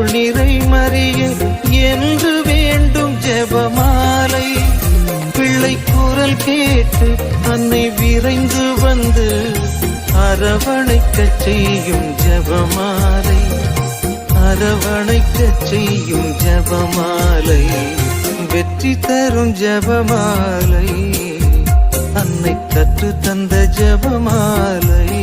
அருள் நிறை மறிய என்று வேண்டும் ஜெபமாலை. பிள்ளை குரல் கேட்டு அன்னை விரைந்து வந்து அரவணைக்கச் செய்யும் ஜெபமாலை. அரவணைக்கச் செய்யும் ஜெபமாலை. வெற்றி தரும் ஜெபமாலை. அன்னை கற்று தந்த ஜெபமாலை.